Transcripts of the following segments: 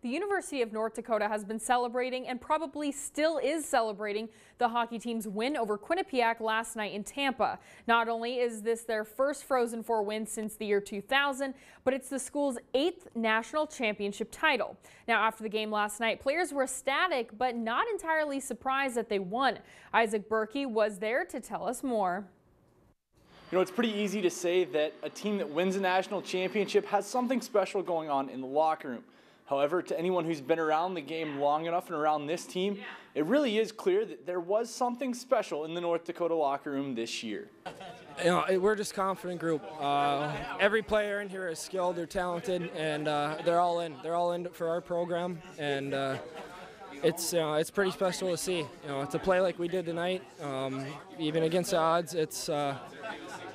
The University of North Dakota has been celebrating and probably still is celebrating the hockey team's win over Quinnipiac last night in Tampa. Not only is this their first Frozen Four win since the year 2000, but it's the school's 8th national championship title. Now, after the game last night, players were ecstatic but not entirely surprised that they won. Isaac Berkey was there to tell us more. You know, it's pretty easy to say that a team that wins a national championship has something special going on in the locker room. However, to anyone who's been around the game long enough and around this team, it really is clear that there was something special in the North Dakota locker room this year. You know, we're just a confident group. Every player in here is skilled, they're talented, and they're all in. They're all in for our program, and it's pretty special to see. You know, to play like we did tonight, even against the odds, it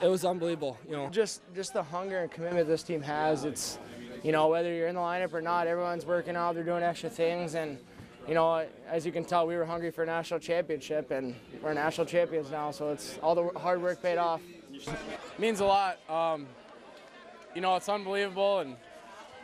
was unbelievable. You know, just the hunger and commitment this team has. It's, you know, whether you're in the lineup or not, everyone's working out, they're doing extra things, and you know, as you can tell, we were hungry for a national championship, and we're national champions now. So it's all the hard work paid off. It means a lot. You know, it's unbelievable, and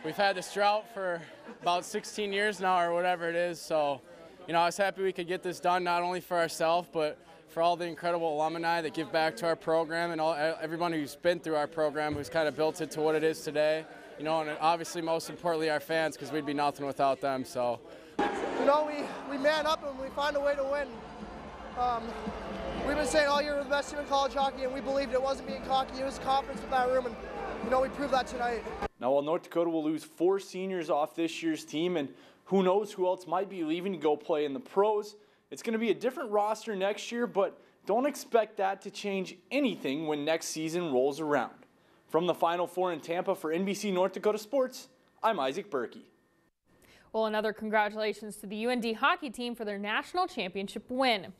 we've had this drought for about 16 years now, or whatever it is. So, you know, I was happy we could get this done, not only for ourselves, but for all the incredible alumni that give back to our program, and everyone who's been through our program, who's kind of built it to what it is today. You know, and obviously, most importantly, our fans, because we'd be nothing without them. So, you know, we man up and we find a way to win. We've been saying all year we're the best team in college hockey, and we believed it wasn't being cocky. It was confidence in that room, and you know, we proved that tonight. Now, while North Dakota will lose 4 seniors off this year's team, and who knows who else might be leaving to go play in the pros, it's going to be a different roster next year, but don't expect that to change anything when next season rolls around. From the Final Four in Tampa for NBC North Dakota Sports, I'm Isaac Berkey. Well, another congratulations to the UND hockey team for their national championship win.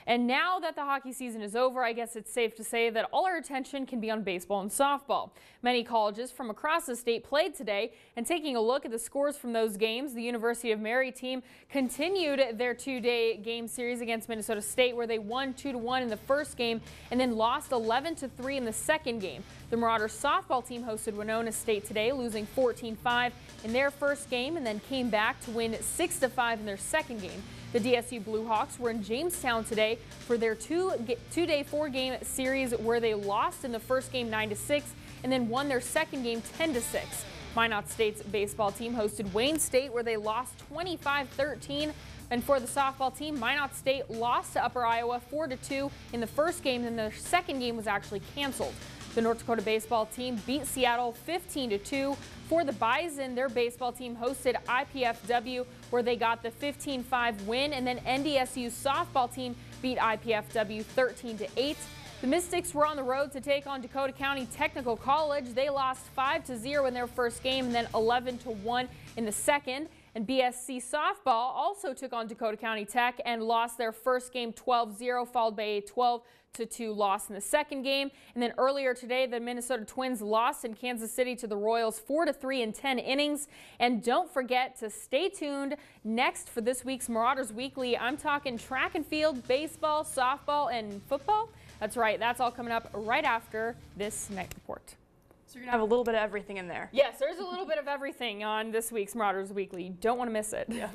And now that the hockey season is over, I guess it's safe to say that all our attention can be on baseball and softball. Many colleges from across the state played today, and taking a look at the scores from those games, the University of Emery team continued their 2-day game series against Minnesota State, where they won 2-1 in the first game and then lost 11-3 in the second game. The Marauders softball team hosted Winona State today, losing 14-5 in their first game and then came back to win 6-5 in their second game. The DSU Bluehawks were in Jamestown today for their two-day 4-game series, where they lost in the first game 9-6 and then won their second game 10-6. Minot State's baseball team hosted Wayne State, where they lost 25-13. And for the softball team, Minot State lost to Upper Iowa 4-2 in the first game, and their second game was actually canceled. The North Dakota baseball team beat Seattle 15-2. For the Bison, their baseball team hosted IPFW, where they got the 15-5 win, and then NDSU's softball team beat IPFW 13-8. The Mystics were on the road to take on Dakota County Technical College. They lost 5-0 in their first game and then 11-1 in the second. And BSC softball also took on Dakota County Tech and lost their first game 12-0, followed by a 12-2 loss in the second game. And then earlier today, the Minnesota Twins lost in Kansas City to the Royals 4-3 in 10 innings. And don't forget to stay tuned next for this week's Marauders Weekly. I'm talking track and field, baseball, softball, and football. That's right. That's all coming up right after this night report. So you're going to have a little bit of everything in there. Yes, there's a little bit of everything on this week's Marauders Weekly. You don't want to miss it. Yeah.